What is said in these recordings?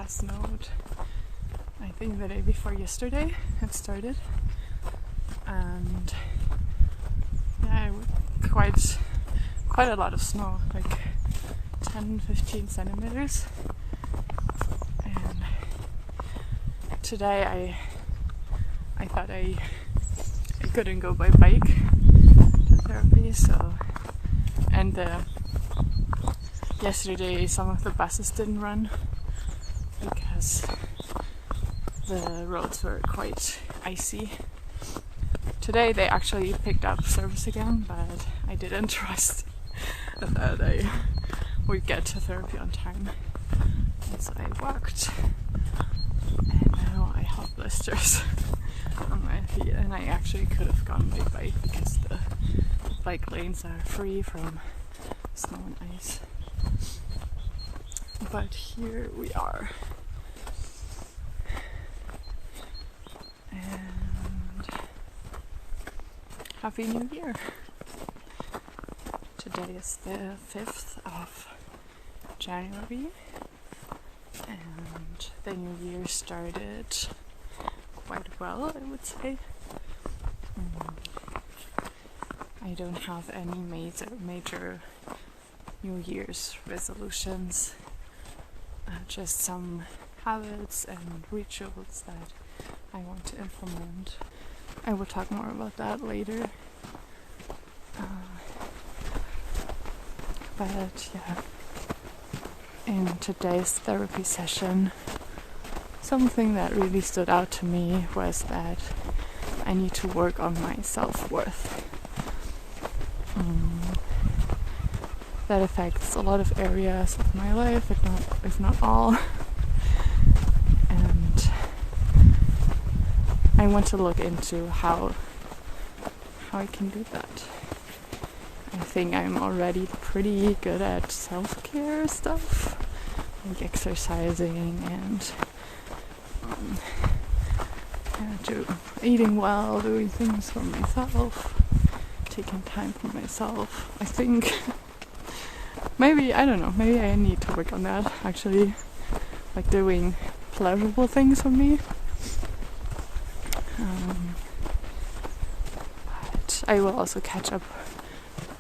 has snowed. I think the day before yesterday it started, and yeah, quite a lot of snow, like 10-15 centimeters. And today I thought I couldn't go by bike to therapy, so yesterday some of the buses didn't run because the roads were quite icy. Today they actually picked up service again, but I didn't trust that I would get to therapy on time. And so I walked, and now I have blisters on my feet, and I actually could have gone by bike because the bike lanes are free from snow and ice. But here we are. And Happy New Year! Today is the 5th of January, and the new year started quite well, I would say. I don't have any major New Year's resolutions, just some habits and rituals that I want to implement. I will talk more about that later. But yeah, in today's therapy session, something that really stood out to me was that I need to work on my self-worth. That affects a lot of areas of my life, if not all. And I want to look into how I can do that. I think I'm already pretty good at self-care stuff, like exercising and eating well, doing things for myself, taking time for myself. I think maybe I need to work on that, actually, like doing pleasurable things for me. But I will also catch up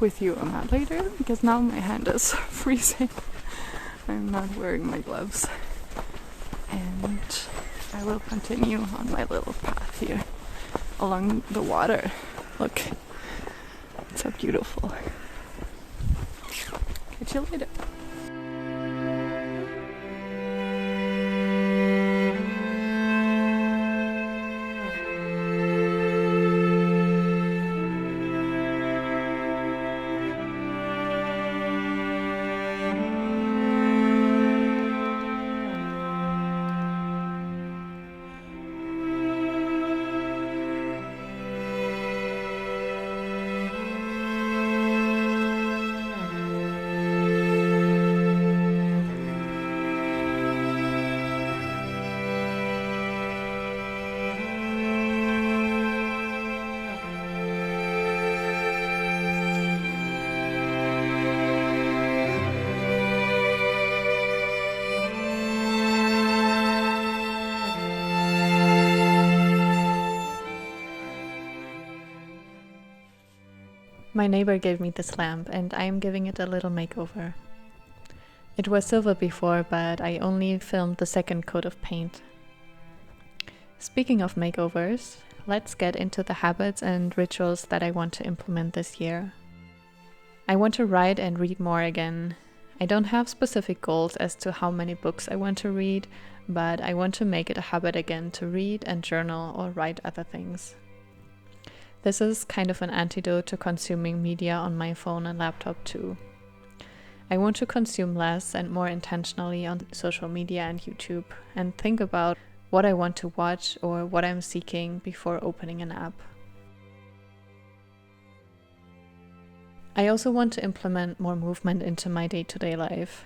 with you on that later, because now my hand is freezing. I'm not wearing my gloves, and I will continue on my little path here along the water. Look, it's so beautiful. Catch you later. My neighbor gave me this lamp, and I am giving it a little makeover. It was silver before, but I only filmed the second coat of paint. Speaking of makeovers, let's get into the habits and rituals that I want to implement this year. I want to write and read more again. I don't have specific goals as to how many books I want to read, but I want to make it a habit again to read and journal or write other things. This is kind of an antidote to consuming media on my phone and laptop too. I want to consume less and more intentionally on social media and YouTube, and think about what I want to watch or what I'm seeking before opening an app. I also want to implement more movement into my day-to-day life.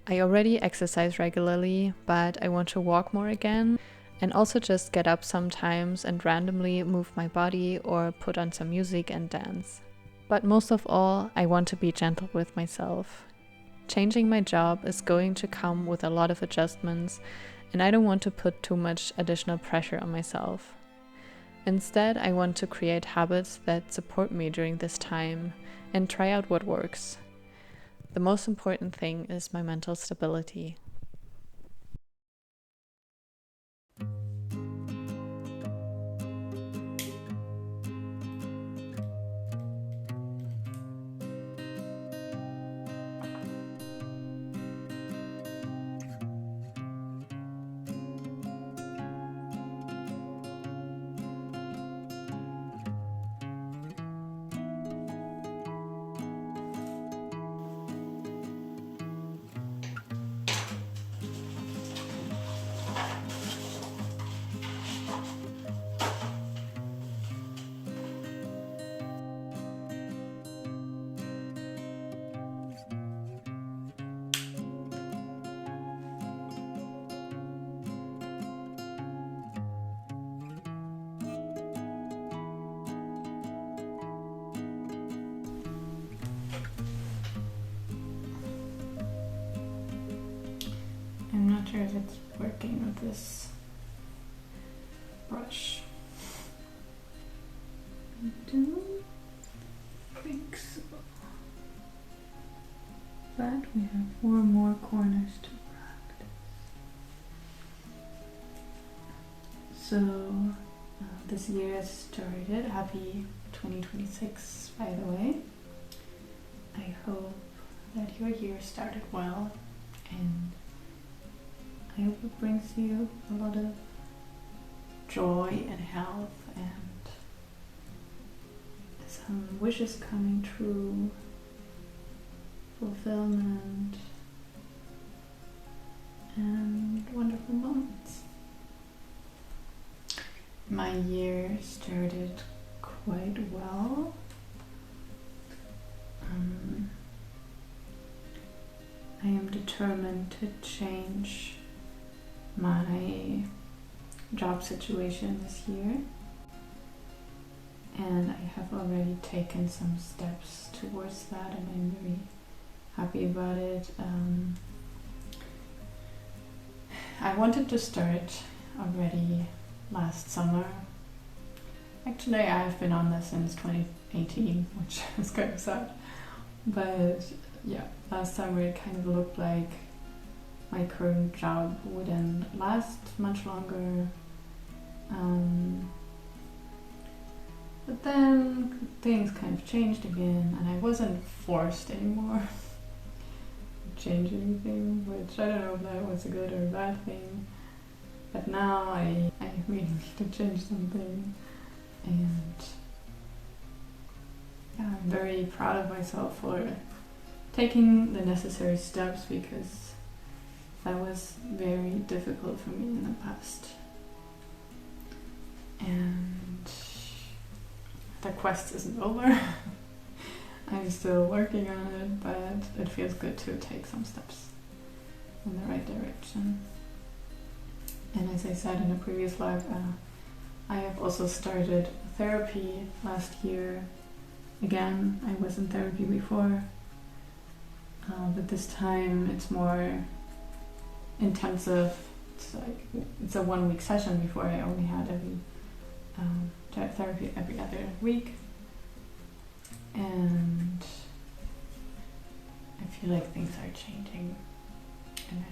I already exercise regularly, but I want to walk more again, and also just get up sometimes and randomly move my body or put on some music and dance. But most of all, I want to be gentle with myself. Changing my job is going to come with a lot of adjustments, and I don't want to put too much additional pressure on myself. Instead, I want to create habits that support me during this time and try out what works. The most important thing is my mental stability. I'm not sure if it's working with this brush. I don't think so. But we have 4 more corners to practice. So this year has started. Happy 2026, by the way. I hope that your year started well, and I hope it brings you a lot of joy and health and some wishes coming true, fulfillment, and wonderful moments. My year started quite well. I am determined to change my job situation this year, and I have already taken some steps towards that, and I'm very happy about it. I wanted to start already last summer. Actually, I have been on this since 2018, which is kind of sad, but yeah, last summer it kind of looked like my current job wouldn't last much longer. But then things kind of changed again, and I wasn't forced anymore to change anything, which I don't know if that was a good or a bad thing. But now I really need to change something, and yeah, I'm very proud of myself for taking the necessary steps, because that was very difficult for me in the past. And the quest isn't over. I'm still working on it, but it feels good to take some steps in the right direction. And as I said in a previous live, I have also started therapy last year. Again, I was in therapy before, but this time it's more intensive. It's a 1 week session. Before I only had therapy every other week, and I feel like things are changing, and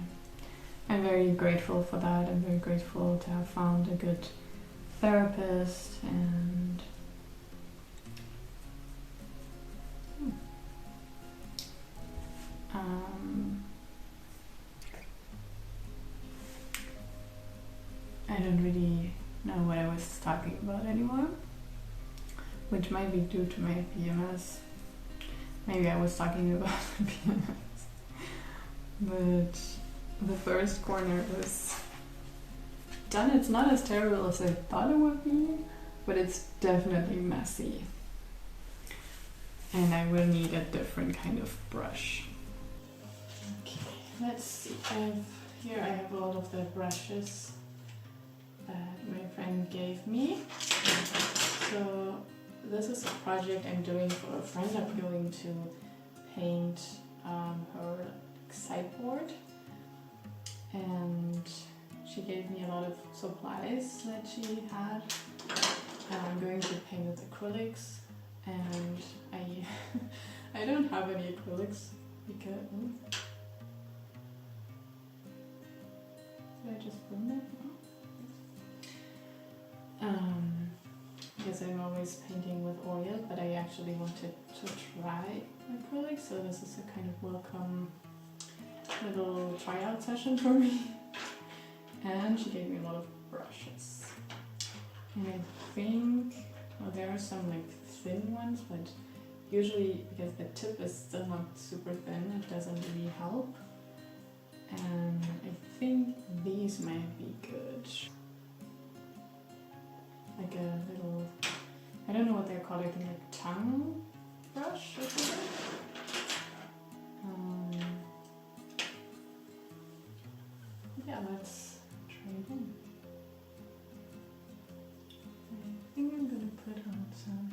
I'm very grateful for that. I'm very grateful to have found a good therapist, and I don't really know what I was talking about anymore, which might be due to my PMS. Maybe I was talking about PMS, but the first corner was done. It's not as terrible as I thought it would be, but it's definitely messy, and I will need a different kind of brush. Okay, let's see. Here I have all of the brushes that my friend gave me. So this is a project I'm doing for a friend. I'm going to paint her sideboard, and gave me a lot of supplies that she had. I'm going to paint with acrylics, and I I don't have any acrylics because did I just burn it? Because I'm always painting with oil, but I actually wanted to try acrylic, so this is a kind of welcome little tryout session for me. And she gave me a lot of brushes. And I think, well, there are some like thin ones, but usually because the tip is still not super thin, it doesn't really help. And I think these might be good. Like a little, I don't know what they're called, I think like tongue brush or something. Yeah, let's try them. I think I'm gonna put on some.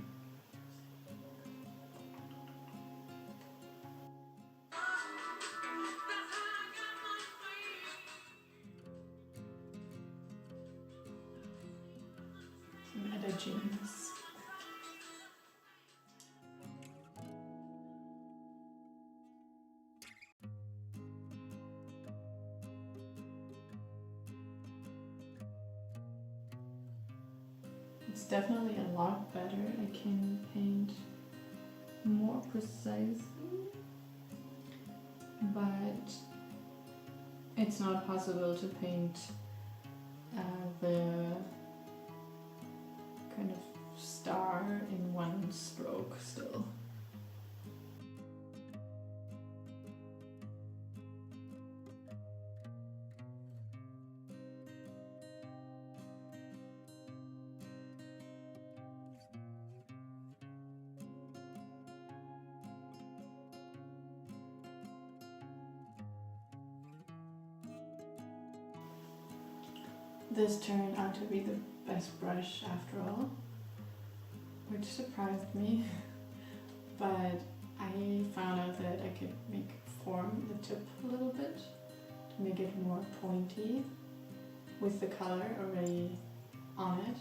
Jeans. It's definitely a lot better. I can paint more precisely, but it's not possible to paint the kind of star in one stroke still. This turned out to be the best brush after all, which surprised me, but I found out that I could form the tip a little bit to make it more pointy with the color already on it,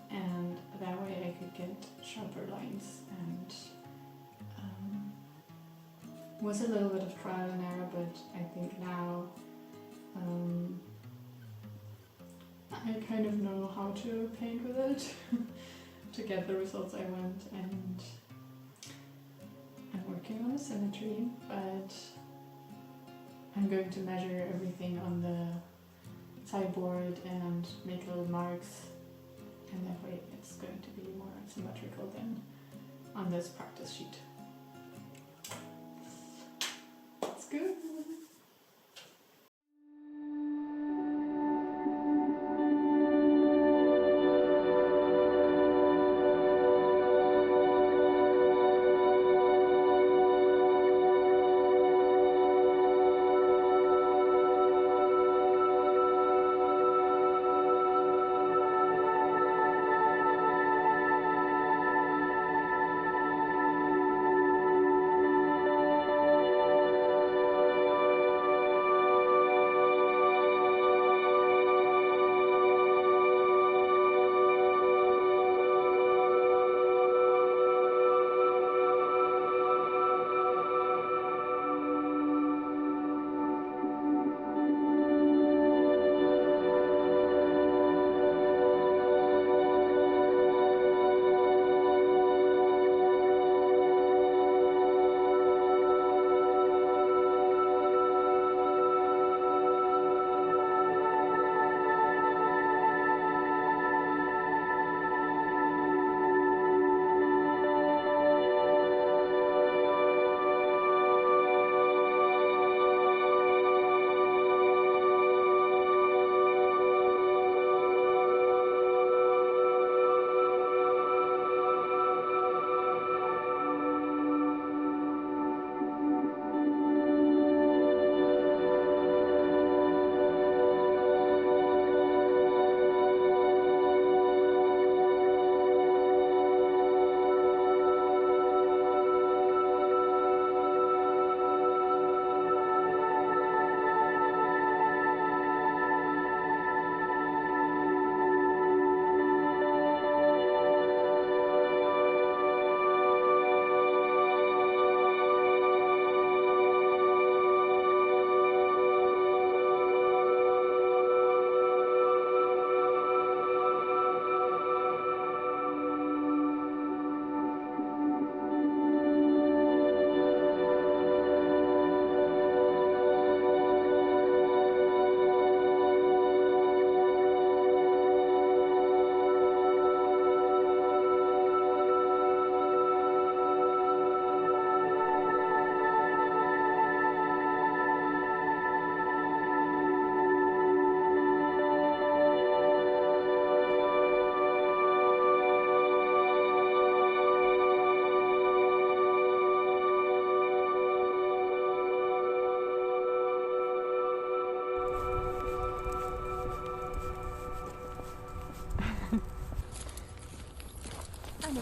and that way I could get sharper lines. And was a little bit of trial and error, but I think now I kind of know how to paint with it to get the results I want, and I'm working on the symmetry, but I'm going to measure everything on the sideboard and make little marks, and that way it's going to be more symmetrical than on this practice sheet. It's good.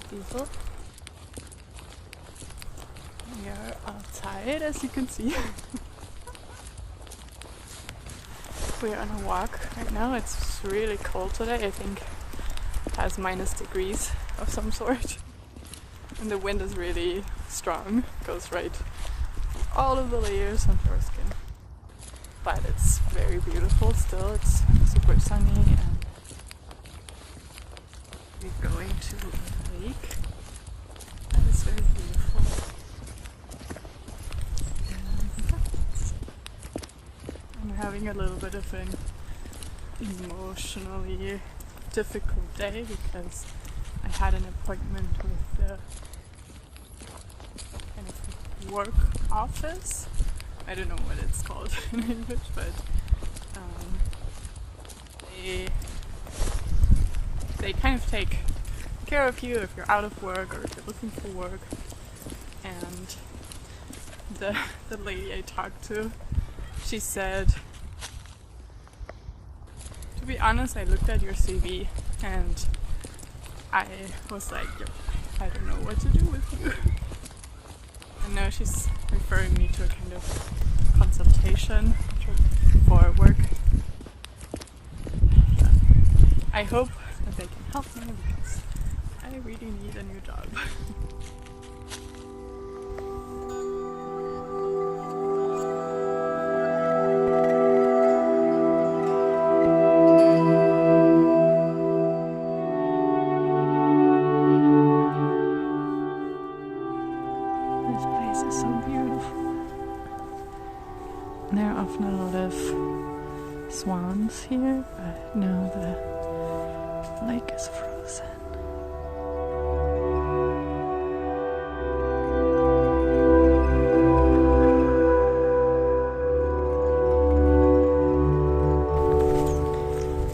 people. We are outside, as you can see. We're on a walk right now. It's really cold today. I think it has -degrees of some sort. And the wind is really strong. It goes right through all of the layers under our skin. But it's very beautiful still. It's super sunny and we're going to a lake. That is very beautiful. I'm having a little bit of an emotionally difficult day because I had an appointment with the kind of work office. I don't know what it's called in English, but they kind of take care of you if you're out of work or if you're looking for work. And the lady I talked to, she said, to be honest, I looked at your CV and I was like, I don't know what to do with you. And now she's referring me to a kind of consultation for work. I hope that they can help me because I really need a new job. This place is so beautiful. There are often a lot of swans here, but now the lake is frozen.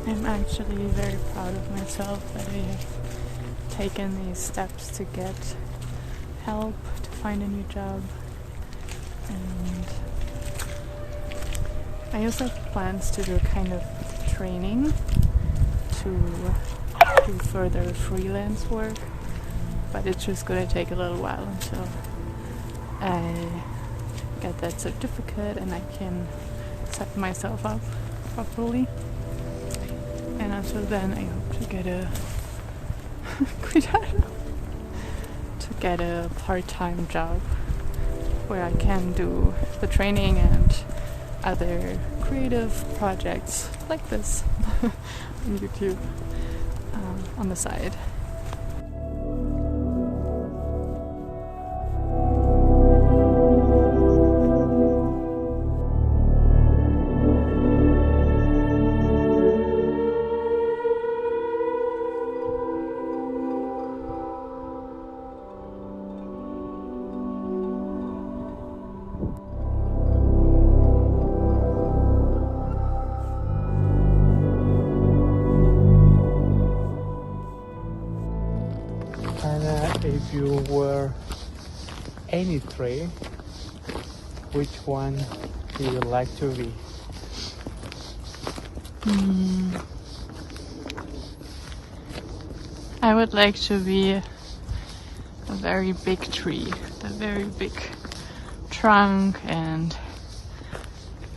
I'm actually very proud of myself that I have taken these steps to get help to find a new job, and I also have plans to do a kind of training to do further freelance work, but it's just gonna take a little while until I get that certificate and I can set myself up properly. And until then I hope to get a get a part-time job where I can do the training and other creative projects like this on YouTube on the side. If you were any tree, which one do you like to be? I would like to be a very big tree, a very big trunk and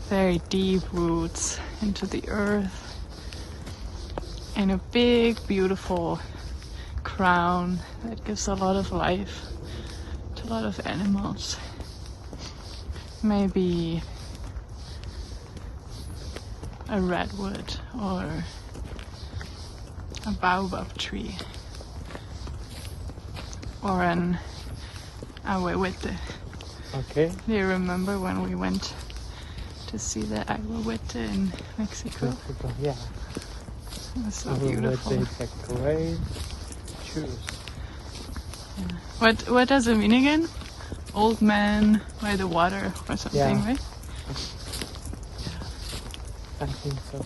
very deep roots into the earth, and a big beautiful crown that gives a lot of life to a lot of animals. Maybe a redwood or a baobab tree or an ahuehuete. Okay. Do you remember when we went to see the ahuehuete in Mexico? Yeah. It was so beautiful. It's a great choose. Yeah. What does it mean again? Old man by the water or something, Yeah. right? I think so.